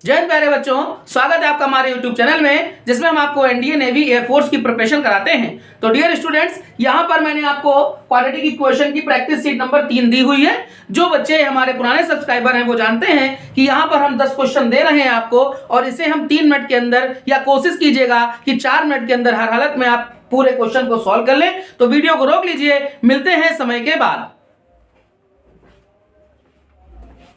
जय हिंद प्यारे बच्चों, स्वागत है आपका हमारे YouTube चैनल में जिसमें हम आपको एनडीए नेवी एयरफोर्स की प्रिपरेशन कराते हैं। तो डियर स्टूडेंट्स, यहाँ पर मैंने आपको क्वाड्रेटिक इक्वेशन की प्रैक्टिस सीट नंबर 3 दी हुई है। जो बच्चे हमारे पुराने सब्सक्राइबर हैं वो जानते हैं कि यहाँ पर हम 10 क्वेश्चन दे रहे हैं आपको, और इसे हम 3 मिनट के अंदर, या कोशिश कीजिएगा कि 4 मिनट के अंदर हर हालत में आप पूरे क्वेश्चन को सॉल्व कर लें। तो वीडियो को रोक लीजिए, मिलते हैं समय के बाद।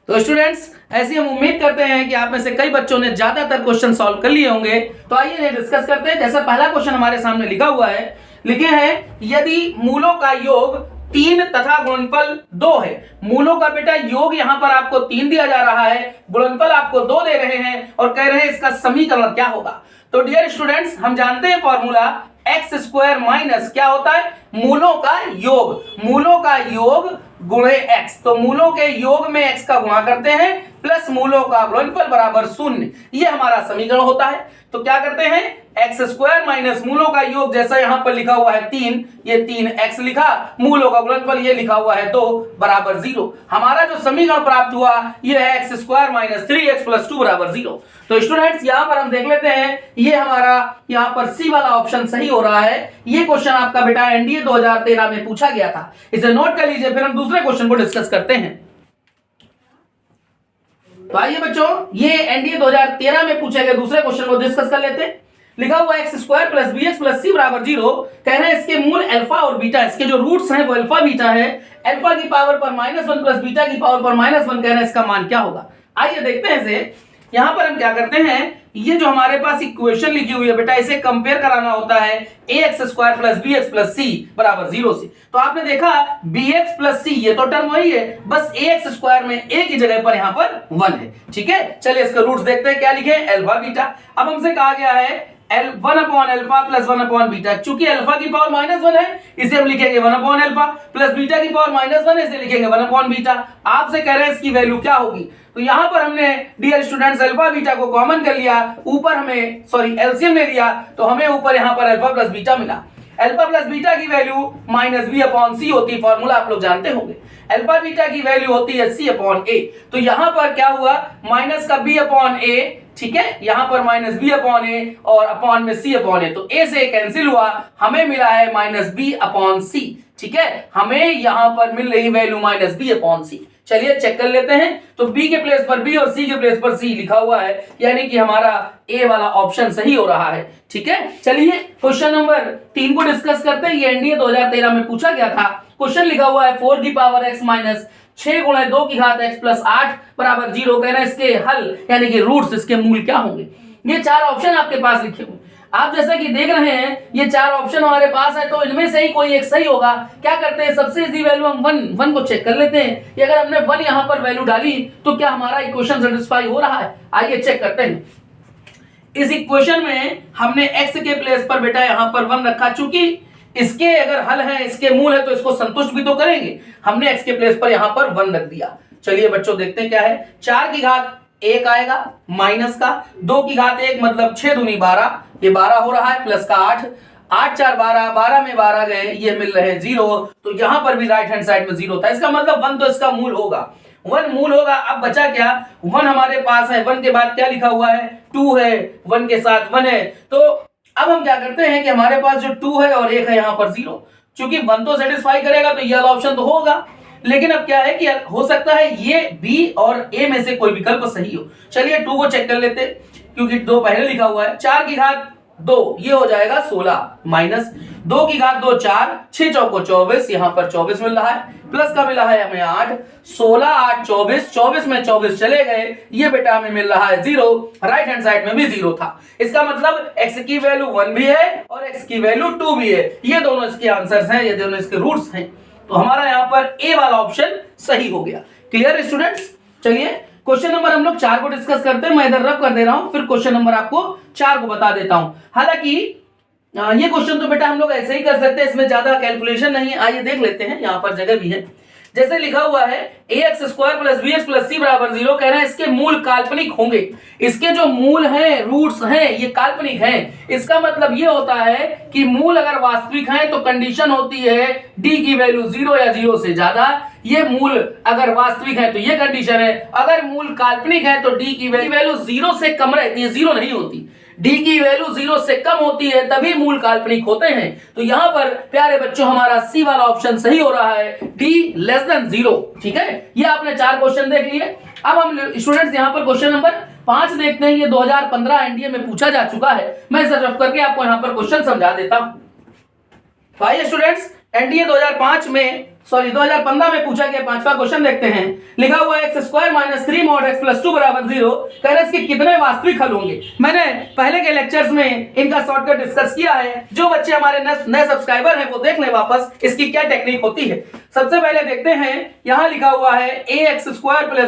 तो स्टूडेंट्स, ऐसी हम उम्मीद करते हैं कि आप में से कई बच्चों ने ज्यादातर क्वेश्चन सॉल्व कर लिए होंगे। तो आइए डिस्कस करते हैं। जैसा पहला क्वेश्चन हमारे सामने लिखा हुआ है, लिखे हैं यदि मूलों का योग 3 तथा गुणनफल 2 है। मूलों का बेटा योग यहां पर आपको 3 दिया जा रहा है, गुणनफल आपको 2 दे रहे हैं और कह रहे हैं इसका समीकरण क्या होगा। तो डियर स्टूडेंट्स, हम जानते हैं फॉर्मूला एक्स स्क्वायर माइनस क्या होता है, मूलों का योग। मूलों का योग गुणे एक्स, तो मूलों के योग में एक्स का गुणा करते हैं प्लस मूलों का गुणनफल बराबर 0। ये हमारा समीकरण होता है। तो क्या करते हैं, एक्स स्क्वायर माइनस मूलों का योग, जैसा यहां पर लिखा हुआ है 3, ये 3x लिखा, मूलों का गुणनफल ये लिखा हुआ है 2 बराबर 0। हमारा जो समीकरण प्राप्त हुआ ये है x square minus 3x plus 2 बराबर 0। तो स्टूडेंट्स, यहां पर हम देख लेते हैं, ये हमारा यहां पर सी वाला ऑप्शन सही हो रहा है। ये क्वेश्चन आपका बेटा एनडीए 2013 में पूछा गया था, इसे नोट कर लीजिए। फिर हम दूसरे क्वेश्चन को डिस्कस करते हैं। तो आइए बच्चों, ये एनडीए 2013 में पूछे गए दूसरे क्वेश्चन को डिस्कस कर लेते हैं। लिखा हुआ x square plus b x plus c बराबर 0। कह रहे हैं इसके मूल अल्फा और बीटा, इसके जो रूट्स हैं वो अल्फा बीटा है। अल्फा की पावर पर -1 प्लस बीटा की पावर पर -1, कह रहे हैं इसका मान क्या होगा। आइए देखते हैं इसे। यहां पर हम क्या करते हैं, ये जो हमारे पास इक्वेशन लिखी हुई है बेटा, इसे कंपेयर कराना होता है ax square plus b x plus c बराबर 0 से। तो आपने देखा bx प्लस सी, ये तो टर्म वही है, बस ax स्क्वायर में a की जगह पर यहां पर 1 है। ठीक है, चलिए इसके रूट्स देखते हैं क्या लिखे, अल्फा बीटा। अब हमसे कहा गया है L1 upon alpha plus 1 upon beta. चूंकि अल्फा की पावर -1 है, इसे हम लिखेंगे 1 अपॉन अल्फा, प्लस बीटा की पावर -1 है, इसे लिखेंगे 1 अपॉन बीटा। आपसे कह रहे हैं इसकी वैल्यू क्या होगी। तो यहां पर हमने डियर स्टूडेंट्स अल्फा बीटा को कॉमन कर लिया, ऊपर हमें एलसीएम ले लिया, तो हमें ऊपर यहां पर अल्फा प्लस बीटा मिला। अल्फा प्लस बीटा की वैल्यू -b अपॉन सी होती है, फॉर्मूला आप लोग जानते होंगे। अल्फा बीटा की वैल्यू होती है c अपॉन a। तो यहां पर क्या हुआ, माइनस का b अपॉन a, ठीक है, यहां पर -b अपॉन a और अपॉन में c अपॉन a, तो a से कैंसिल हुआ, हमें मिला है -b अपॉन c। ठीक है, हमें यहां पर मिल रही वैल्यू -b अपॉन c। चलिए चेक कर लेते हैं। तो b के प्लेस पर b और c के प्लेस पर c लिखा हुआ है, यानी कि हमारा a वाला ऑप्शन सही हो रहा है। ठीक है, चलिए क्वेश्चन नंबर 3 को डिस्कस करते हैं। ये एनडीए 2013 में पूछा गया था। क्वेश्चन लिखा हुआ है 4 की पावर x माइनस 6 गुणा 2 की घात x प्लस 8 बराबर 0। कहना है इसके हल यानी कि रूट्स, इसके मूल क्या होंगे। ये 4 ऑप्शन आपके पास लिखे हुए, आप जैसा कि देख रहे हैं ये 4 ऑप्शन हमारे पास है, तो इनमें से ही कोई एक सही होगा। क्या करते हैं, सबसे इजी वैल्यू हम 1 को चेक कर लेते हैं कि अगर हमने 1 यहां पर वैल्यू डाली तो क्या हमारा इक्वेशन सेटिस्फाई हो रहा है। आइए चेक करते हैं। इस इक्वेशन में हमने x के प्लेस पर बेटा यहां पर 1 रखा, चूंकि इसके अगर हल है, इसके मूल है, तो इसको संतुष्ट भी तो करेंगे। हमने x के प्लेस पर यहां पर 1 रख दिया। चलिए बच्चों देखते हैं क्या है। 4 की घात 1 आएगा, माइनस का 2 की घात 1 मतलब 6 दूनी 12, ये 12 हो रहा है, प्लस का 8, 8 4 12, 12 में 12 गए, ये मिल रहे हैं 0। तो यहां पर भी राइट हैंड साइड में 0 था, इसका मतलब 1 तो इसका मूल होगा, 1 मूल होगा। अब बचा क्या, 1 हमारे पास है, 1 के बाद क्या लिखा हुआ है, 2 है, 1 के साथ 1 है। तो अब हम क्या करते हैं कि हमारे पास जो 2 है और 1 है यहां पर 0, चूंकि 1 तो सेटिस्फाई करेगा तो ये वाला ऑप्शन तो होगा। लेकिन अब क्या है कि हो सकता है ये B और A में से कोई विकल्प सही हो। चलिए 2 को चेक कर लेते, क्योंकि 2 पहले लिखा हुआ है। 4 की घात 2, ये हो जाएगा 16, माइनस 2 की घात 2 4, 6 चौको 24, यहां पर 24 मिल रहा है, प्लस का मिला है हमें 8, 16 8 24, 24 में 24 चले गए, ये बेटा हमें मिल रहा है 0। राइट हैंड साइड में भी 0 था, इसका मतलब x की वैल्यू 1 भी है और x की वैल्यू 2 भी है। ये दोनों इसके आंसर्स हैं, ये दोनों इसके रूट्स हैं। तो हमारा यहां पर A वाला ऑप्शन सही हो गया। क्लियर स्टूडेंट्स, चलिए क्वेश्चन नंबर हम लोग 4 को डिस्कस करते हैं। मैं इधर रब कर दे रहा हूं, फिर क्वेश्चन नंबर आपको 4 को बता देता हूं। हालांकि ये क्वेश्चन तो बेटा हम लोग ऐसे ही कर सकते हैं, इसमें ज्यादा कैलकुलेशन नहीं है। आइए देख लेते हैं, यहां पर जगह भी है। जैसे लिखा हुआ है ax² + bx + c बराबर 0, कह रहे हैं इसके मूल काल्पनिक होंगे। इसके जो मूल हैं, रूट्स हैं, ये काल्पनिक हैं। इसका मतलब ये होता है कि मूल अगर वास्तविक हैं तो कंडीशन होती है d की वैल्यू 0 या 0 से ज्यादा। ये मूल अगर वास्तविक है तो ये कंडीशन है। अगर मूल काल्पनिक है तो d की वैल्यू 0 से कम रहती है, 0 नहीं होती। d की वैल्यू 0 से कम होती है तभी मूल काल्पनिक होते हैं। तो यहां पर प्यारे बच्चों हमारा सी वाला ऑप्शन सही हो रहा है, d < 0। ठीक है, ये आपने 4 क्वेश्चन देख लिए। अब हम स्टूडेंट्स यहां पर क्वेश्चन नंबर 5 देखते हैं। ये 2015 एनडीए में पूछा जा चुका है। मैं इसे रफ करके आपको यहां पर क्वेश्चन समझा देता हूं। तो आइए स्टूडेंट्स, एनडीए 2015 में पूछा गया 5वां क्वेश्चन देखते हैं। लिखा हुआ है x² - 3 mod x + 2 बराबर 0, कह रहे हैं इसके कितने वास्तविक हल होंगे। मैंने पहले के लेक्चर्स में इनका शॉर्टकट डिस्कस किया है। जो बच्चे हमारे नए सब्सक्राइबर हैं वो देख लें वापस इसकी क्या टेक्निक होती है। सबसे पहले देखते हैं, यहां लिखा हुआ है ax² +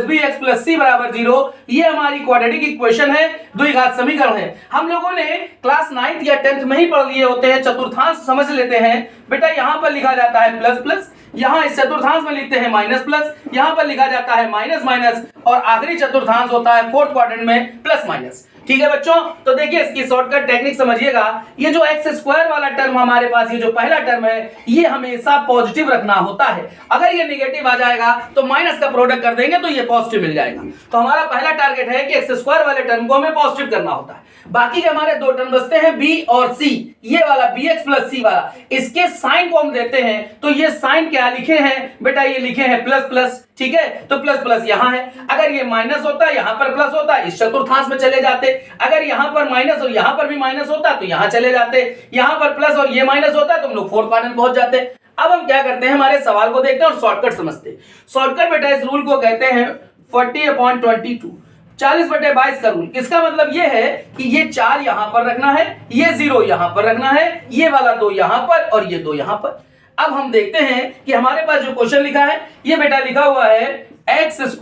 bx + c बराबर 0। ये हमारी क्वाड्रेटिक इक्वेशन है, द्विघात समीकरण है। हम लोगों ने क्लास 9th या 10th में ही पढ़ लिए होते हैं, चतुर्थांश समझ लेते हैं। बेटा यहां पर लिखा जाता है प्लस प्लस, यहां इस चतुर्थांश में लिखते हैं माइनस प्लस, यहां पर लिखा जाता है माइनस माइनस, और आखिरी चतुर्थांश होता है फोर्थ क्वाड्रेंट में प्लस माइनस। ठीक है बच्चों, तो देखिए इसकी शॉर्टकट टेक्निक समझिएगा। ये जो x² वाला टर्म हमारे पास, ये जो पहला टर्म है, ये हमेशा पॉजिटिव रखना होता है। अगर ये नेगेटिव आ जाएगा तो माइनस का प्रोडक्ट कर देंगे तो ये पॉजिटिव मिल जाएगा। तो हमारा पहला टारगेट है कि x² वाले टर्म को हमें पॉजिटिव करना होता है। बाकी के हमारे 2 टर्म बचते हैं b और c। ये वाला bx + c वाला, इसके साइन को हम देते हैं। तो ये साइन क्या लिखे हैं बेटा, ये लिखे हैं प्लस प्लस। ठीक है, तो प्लस प्लस यहां है। अगर ये माइनस होता, यहां पर प्लस होता, इस चतुर्थांश में चले जाते। अगर यहां पर माइनस और यहां पर भी माइनस होता तो यहां चले जाते। यहां पर प्लस और ये माइनस होता तो हम लोग फोर्थ क्वाड्रेंट पहुंच जाते। अब हम क्या करते हैं, हमारे सवाल को देखते हैं और शॉर्टकट समझते हैं। शॉर्टकट बेटा इस रूल को कहते हैं 40/22, 40/22 का रूल। इसका मतलब ये है कि ये 4 यहां पर रखना है, ये 0 यहां पर रखना है, ये वाला 2 यहां पर और ये 2 यहां पर। अब हम देखते हैं कि हमारे पास जो क्वेश्चन लिखा है, ये बेटा लिखा हुआ है x²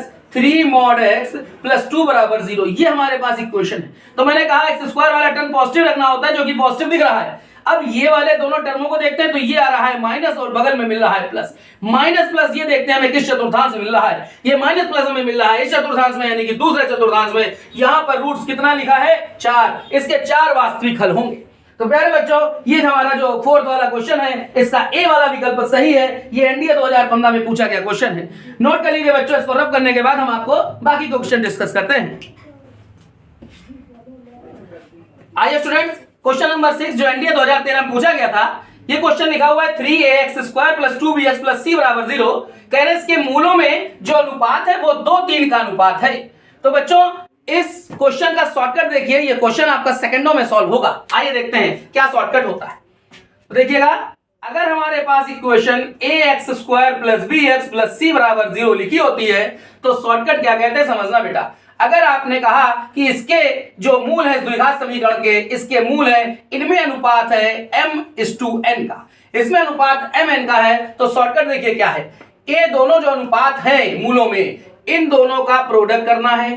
- 3 mod x + 2 बराबर 0। ये हमारे पास इक्वेशन है। तो मैंने कहा x² वाला टर्म पॉजिटिव रखना होता है, जो कि पॉजिटिव दिख रहा है। अब ये वाले दोनों टर्मों को देखते हैं, तो ये आ रहा है माइनस और बगल में मिल रहा है प्लस। माइनस प्लस ये देखते हैं हमें किस चतुर्थांश में मिल रहा है। ये माइनस प्लस हमें मिल रहा है इस चतुर्थांश में, यानी कि दूसरे चतुर्थांश में। यहां पर रूट्स कितना लिखा है, 4। इसके 4 वास्तविक हल होंगे। तो प्यारे बच्चों, ये हमारा जो फोर्थ वाला क्वेश्चन है, इसका ए वाला विकल्प सही है। ये एनडीए 2015 में पूछा गया क्वेश्चन है। नोट कर लीजिए बच्चों, इसको रफ करने के बाद हम आपको बाकी क्वेश्चन डिस्कस करते हैं। आइए स्टूडेंट्स, क्वेश्चन नंबर 6 जो एनडीए 2013 में पूछा गया था, ये क्वेश्चन लिखा हुआ है 3ax² + 2bx + c बराबर 0। कह रहे हैं इसके मूलों में जो अनुपात है वो 2:3 का अनुपात है। तो बच्चों इस क्वेश्चन का शॉर्टकट देखिए, ये क्वेश्चन आपका सेकंडों में सॉल्व होगा। आइए देखते हैं क्या शॉर्टकट होता है। तो देखिएगा, अगर हमारे पास इक्वेशन ax² + bx + c बराबर 0 लिखी होती है तो शॉर्टकट क्या कहते हैं समझना बेटा। अगर आपने कहा कि इसके जो मूल है द्विघात समीकरण के, इसके मूल है, इनमें अनुपात है m/n का, इसमें अनुपात mn का है, तो शॉर्टकट देखिए क्या है। ये दोनों जो अनुपात है मूलों में, इन दोनों का प्रोडक्ट करना है।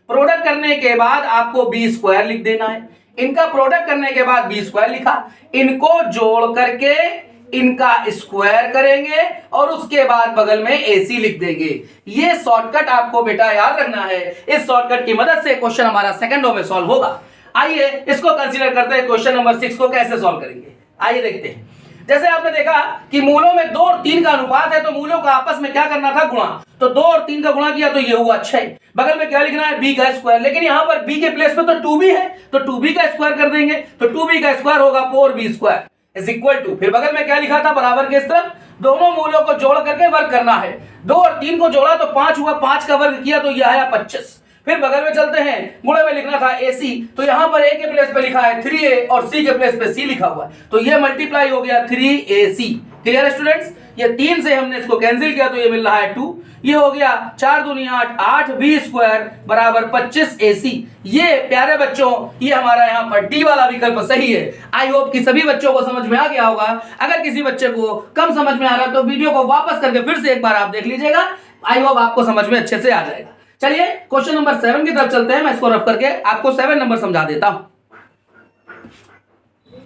प्रोडक्ट करने के बाद आपको b² लिख देना है। इनका प्रोडक्ट करने के बाद b² लिखा, इनको जोड़ करके इनका स्क्वायर करेंगे और उसके बाद बगल में AC लिख देंगे। ये शॉर्टकट आपको बेटा याद रखना है। इस शॉर्टकट की मदद से क्वेश्चन हमारा सेकंडों में सॉल्व होगा। आइए इसको कंसीडर करते हैं, क्वेश्चन नंबर 6 को कैसे सॉल्व करेंगे। आइए देखते हैं। जैसे आपने देखा कि मूलों में 2 और 3 का अनुपात है, तो मूलों का आपस में क्या करना था, गुणा। तो 2 और 3 का गुणा किया तो ये हुआ 6। बगल में क्या लिखना है, b का स्क्वायर। लेकिन यहां पर b के प्लेस पे तो 2b है, तो 2b का स्क्वायर कर देंगे। तो 2b का स्क्वायर होगा 4b² इज इक्वल टू, फिर बगल में क्या लिखा था, बराबर के इस तरफ दोनों मूलों को जोड़ करके वर्ग करना है। 2 और 3 को जोड़ा तो 5 हुआ, 5 का वर्ग किया तो ये आया 25। फिर बगल में चलते हैं, गुणे में लिखना था AC, तो यहां पर A के प्लेस पे लिखा है 3A और C के प्लेस पे C लिखा हुआ है, तो ये मल्टीप्लाई हो गया 3AC। क्लियर है स्टूडेंट्स। ये 3 से हमने इसको कैंसिल किया तो ये मिल रहा है 2। ये हो गया 4 दूनी 8, 8b² बराबर 25AC। ये प्यारे बच्चों, ये हमारा यहाँ पर D वाला विकल्प सही है। आई होप कि सभी बच्चों को समझ में आ गया होगा। अगर किसी बच्चे को कम समझ में आ रहा तो वीडियो को वापस करके फिर से एक बार आप देख लीजिएगा। आई होप आपको समझ में अच्छे से आ जाएगा। चलिए क्वेश्चन नंबर 7 की तरफ चलते हैं। मैं इसको रफ करके आपको 7 नंबर समझा देता हूं।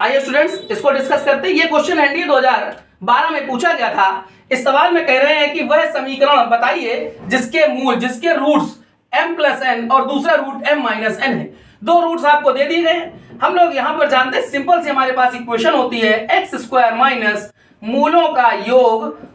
आइए स्टूडेंट्स इसको डिस्कस करते हैं। ये क्वेश्चन एनडीए 2012 में पूछा गया था। इस सवाल में कह रहे हैं कि वह समीकरण बताइए जिसके मूल, जिसके रूट्स m प्लस एन और दूसरा रूट m माइनस एन है। दो रूट्स आपको दे दिए गए। हम लोग यहां पर जानते हैं, सिंपल सी हमारे पास इक्वेशन होती है एक्स स्क्वायर माइनस मूलों का योग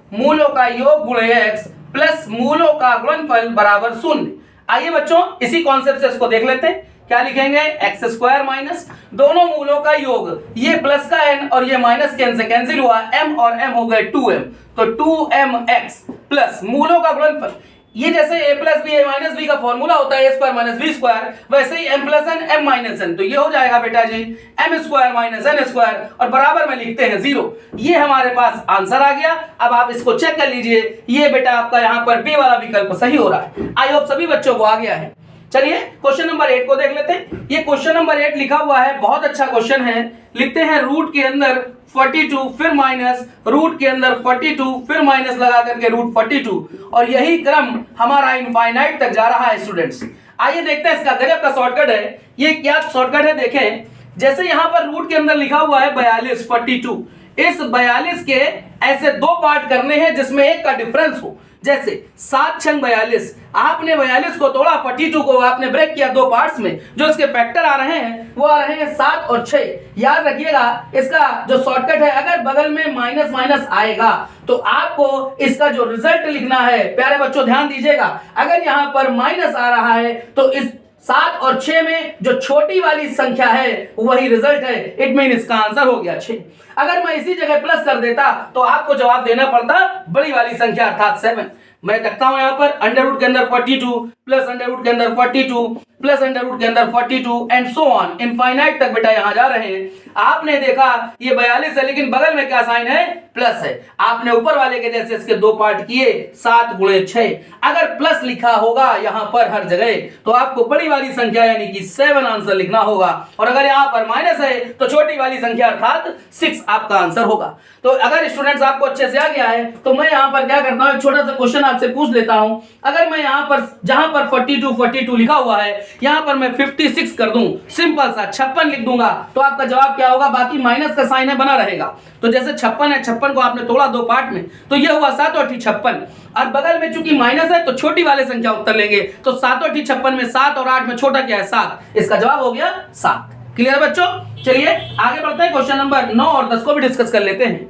गुणे x प्लस मूलों का गुणनफल बराबर 0। आइए बच्चों इसी कॉन्सेप्ट से इसको देख लेते हैं। क्या लिखेंगे, एक्स स्क्वायर माइनस दोनों मूलों का योग, ये प्लस का n और ये माइनस के n से कैंसिल हुआ, m और m हो गए 2m, तो 2mx प्लस मूलों का गुणनफल। ये जैसे a plus B a minus B का फॉर्मूला होता है a square minus B square, वैसे ही m plus n m minus n, तो ये हो जाएगा बेटा जी m square minus n square और बराबर में लिखते हैं 0। ये हमारे पास आंसर आ गया। अब आप इसको चेक कर लीजिए, ये बेटा आपका यहाँ पर बी वाला विकल्प सही हो रहा है। आई होप सभी बच्चों को आ गया है। चलिए क्वेश्चन नंबर 8 को देख लेते हैं। ये क्वेश्चन नंबर 8 लिखा हुआ है, बहुत अच्छा क्वेश्चन है। लिखते हैं रूट के अंदर 42 फिर माइनस, रूट के अंदर 42 फिर माइनस लगा करके रूट 42, और यही क्रम हमारा इनफाइनाइट तक जा रहा है स्टूडेंट्स। आइए देखते हैं इसका गजब का शॉर्टकट है। ये क्या शॉर्टकट है देखें, जैसे यहां पर रूट के अंदर लिखा हुआ है 42 42, इस 42 के ऐसे दो पार्ट करने हैं जिसमें एक का डिफरेंस हो। जैसे 7 छंग 42, आपने 42 को तोड़ा, 42 को आपने ब्रेक किया दो पार्ट्स में, जो इसके फैक्टर आ रहे हैं वो आ रहे हैं 7 और 6। याद रखिएगा इसका जो शॉर्टकट है, अगर बगल में माइनस माइनस आएगा तो आपको इसका जो रिजल्ट लिखना है, प्यारे बच्चों ध्यान दीजिएगा, अगर यहां पर माइनस आ रहा है तो इस 7 और 6 में जो छोटी वाली संख्या है वही रिजल्ट है। इट मीन इसका आंसर हो गया 6। अगर मैं इसी जगह प्लस कर देता तो आपको जवाब देना पड़ता बड़ी वाली संख्या अर्थात 7। मैं देखता हूं यहां पर अंडर रूट के अंदर 42 प्लस अंडर रूट के अंदर 42 प्लस अंडर रूट के अंदर 42 एंड सो ऑन इनफाइनाइट तक बेटा यहां जा रहे हैं। आपने देखा ये 42 है, लेकिन बगल में क्या साइन है, प्लस है। आपने ऊपर वाले के जैसे इसके दो पार्ट किए, 7 गुणे 6। अगर प्लस लिखा होगा यहां पर हर जगह तो आपको बड़ी वाली संख्या यानी कि 7 आंसर लिखना होगा, और अगर यहां पर माइनस है तो छोटी वाली संख्या अर्थात 6 आपका आंसर होगा। तो अगर स्टूडेंट्स आपको अच्छे से आ गया है तो मैं यहां पर क्या करता हूं, एक छोटा सा क्वेश्चन आपसे पूछ लेता हूं। अगर मैं यहां पर जहां पर 42 42 लिखा हुआ है यहां पर मैं 56 कर दूं, सिंपल सा 56 लिख दूंगा, तो आपका जवाब क्या होगा, बाकी माइनस का साइन है बना रहेगा। तो जैसे 56 है, 56 को आपने तोड़ा दो पार्ट में, तो यह हुआ 7 और 56, और बगल में चूंकि माइनस है तो छोटी वाले संख्या उत्तर लेंगे, तो 7 और 56 में 7 और 8 में छोटा क्या है, 7। इसका जवाब हो गया 7। क्लियर बच्चों, चलिए आगे बढ़ते हैं। क्वेश्चन नंबर 9 और 10 को भी डिस्कस कर लेते हैं।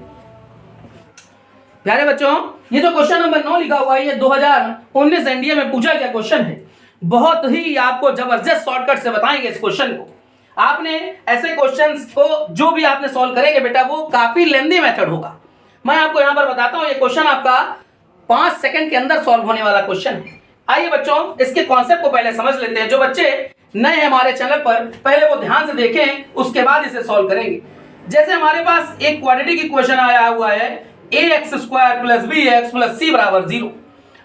प्यारे बच्चों, ये जो क्वेश्चन नंबर 9 लिखा हुआ है ये 2019 एनडीए में पूछा गया क्वेश्चन है। बहुत ही आपको जबरदस्त शॉर्टकट से बताएंगे इस क्वेश्चन को। आपने ऐसे क्वेश्चंस को जो भी आपने सॉल्व करेंगे बेटा वो काफी लेंदी मेथड होगा। मैं आपको यहां पर बताता हूं, ये क्वेश्चन आपका 5 सेकंड के अंदर सॉल्व होने वाला क्वेश्चन है। आइए बच्चों इसके कॉन्सेप्ट को पहले समझ लेते हैं। जो बच्चे नए हैं हमारे चैनल पर, पहले वो ध्यान से देखें, उसके बाद इसे सॉल्व करेंगे। जैसे हमारे पास एक क्वाड्रेटिक इक्वेशन आया हुआ है ax square plus bx plus c बराबर 0।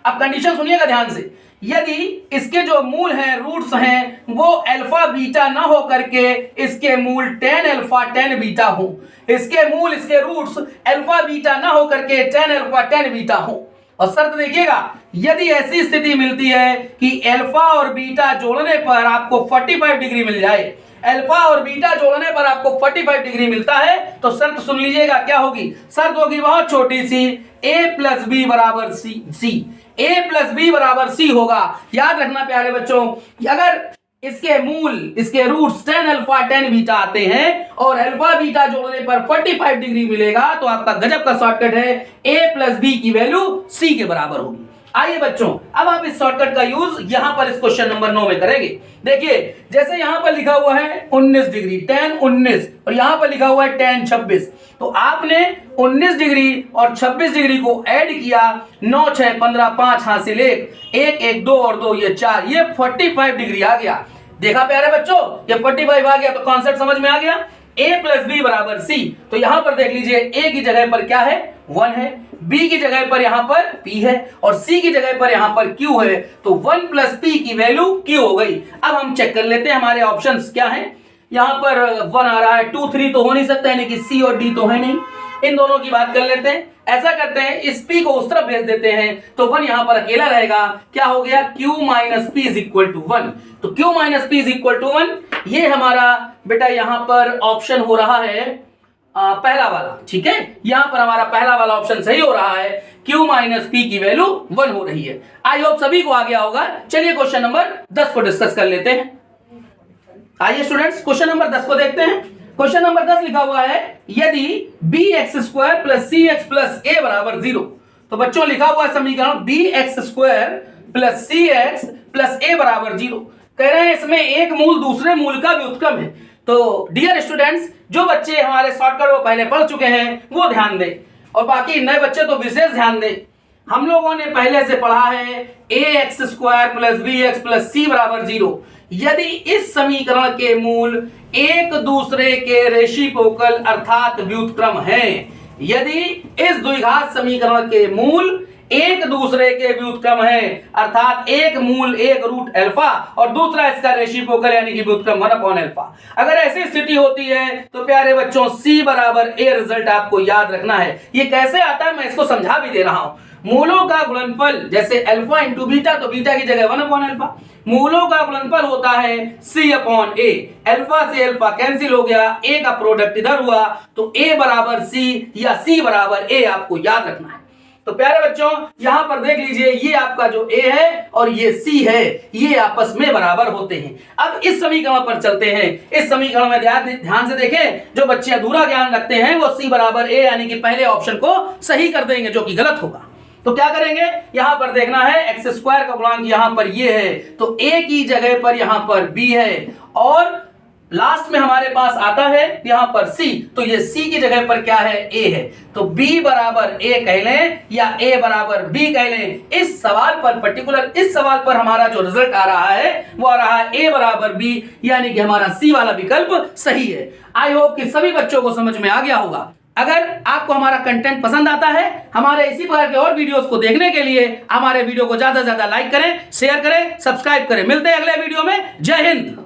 अब कंडीशन सुनिएगा ध्यान से, यदि इसके जो मूल हैं, रूट्स हैं, वो अल्फा बीटा ना हो करके इसके मूल tan अल्फा tan बीटा हो, इसके मूल, इसके रूट्स अल्फा बीटा ना हो करके tan अल्फा tan बीटा हो। और शर्त देखिएगा, यदि ऐसी स्थिति मिलती है कि अल्फा और बीटा जोड़ने पर आपको 45 डिग्री मिल जाए, अल्फा और बीटा जोड़ने पर आपको 45 डिग्री मिलता है, तो शर्त सुन लीजिएगा क्या होगी। शर्त होगी बहुत छोटी सी, a प्लस बी बराबर सी। a प्लस बी बराबर सी होगा। याद रखना प्यारे बच्चों, अगर इसके मूल, इसके roots tan alpha tan beta आते हैं और अल्फा बीटा जोड़ने पर 45 डिग्री मिलेगा, तो आपका गजब का शॉर्टकट है a प्लस बी की वैल्यू c के बराबर होगी। आइए बच्चों, अब आप इस शॉर्टकट का यूज यहां पर इस क्वेश्चन नंबर 9 में करेंगे। देखिए जैसे यहां पर लिखा हुआ है 19 डिग्री tan 19 और यहां पर लिखा हुआ है tan 26, तो आपने 19 डिग्री और 26 डिग्री को ऐड किया, 9 6 15 5 हासिल 1 1 2 और 2 ये 4, ये 45 डिग्री आ गया। देखा प्यारे बच्चों, ये 45 आ गया, तो कॉन्सेप्ट समझ में आ गया। a प्लस बी बराबर सी, तो यहां पर देख लीजिए a की जगह पर क्या है, 1 है, b की जगह पर यहां पर p है और c की जगह पर यहां पर q है, तो 1 प्लस p की वैल्यू q हो गई। अब हम चेक कर लेते हैं हमारे ऑप्शंस क्या हैं। यहां पर 1 आ रहा है, 2 3 तो हो नहीं सकता, यानी कि c और d तो है नहीं। इन दोनों की बात कर लेते हैं। ऐसा करते हैं, इस p को उस तरफ भेज देते हैं, तो 1 यहां पर अकेला रहेगा। क्या हो गया, q minus p is equal to 1। तो q minus p is equal to 1, ये हमारा बेटा यहां पर ऑप्शन हो रहा है पहला वाला, ठीक है, यहां पर हमारा पहला वाला ऑप्शन सही हो रहा है, Q माइनस P की वैल्यू 1 हो रही है। आई होप सभी को आ गया होगा। चलिए क्वेश्चन नंबर 10 को डिस्कस कर लेते हैं। आइए स्टूडेंट्स क्वेश्चन नंबर 10 को देखते हैं। क्वेश्चन नंबर 10 लिखा हुआ है, यदि bx² plus cx plus a बराबर 0, तो बच्चों लिखा हुआ समीकरण bx² plus cx plus a बराबर 0। कह रहे हैं इसमें एक मूल दूसरे मूल का व्युत्क्रम है। तो डियर स्टूडेंट्स, जो बच्चे हमारे शॉर्टकट वो पहले पढ़ चुके हैं वो ध्यान दें, और बाकी नए बच्चे तो विशेष ध्यान दें। हम लोगों ने पहले से पढ़ा है ax² plus bx plus c बराबर 0। यदि इस समीकरण के मूल एक दूसरे के रेसिप्रोकल अर्थात व्युत्क्रम हैं, यदि इस द्विघात समीकरण के मूल एक दूसरे के व्युत्क्रम है, अर्थात एक मूल एक रूट अल्फा और दूसरा इसका रेसिप्रोकल यानी कि व्युत्क्रम 1/अल्फा, अगर ऐसी स्थिति होती है तो प्यारे बच्चों C बराबर A रिजल्ट आपको याद रखना है। ये कैसे आता है मैं इसको समझा भी दे रहा हूं। मूलों का गुणनफल जैसे अल्फा इंटू बीटा, तो बीटा की जगह 1/अल्फा। मूलों का गुणनफल होता है C/A। अल्फा से अल्फा कैंसिल हो गया, A का प्रोडक्ट इधर हुआ, तो A बराबर C या C बराबर A आपको याद रखना है। तो प्यारे बच्चों यहां पर देख लीजिए, ये आपका जो A है और ये C है, ये आपस में बराबर होते हैं। अब इस समीकरण पर चलते हैं। इस समीकरण में ध्यान से देखें, जो बच्चे अधूरा ज्ञान रखते हैं वो C बराबर A यानी कि पहले ऑप्शन को सही कर देंगे, जो कि गलत होगा। तो क्या करेंगे, यहां पर देखना है x² का गुणांक यहां पर ये है, तो A की जगह पर यहां पर B है, और लास्ट में हमारे पास आता है यहां पर C, तो ये C की जगह पर क्या है, A है। तो B बराबर A कह लें या A बराबर B कह लें। इस सवाल पर पर्टिकुलर इस सवाल पर हमारा जो रिजल्ट आ रहा है वो आ रहा है A बराबर B, यानी कि हमारा C वाला विकल्प सही है। आई होप कि सभी बच्चों को समझ में आ गया होगा। अगर आपको हमारा कंटेंट पसंद आता है, हमारे इसी प्रकार के और वीडियोस को देखने के लिए हमारे वीडियो को ज्यादा से ज्यादा लाइक करें, शेयर करें, सब्सक्राइब करें। मिलते हैं अगले वीडियो में। जय हिंद।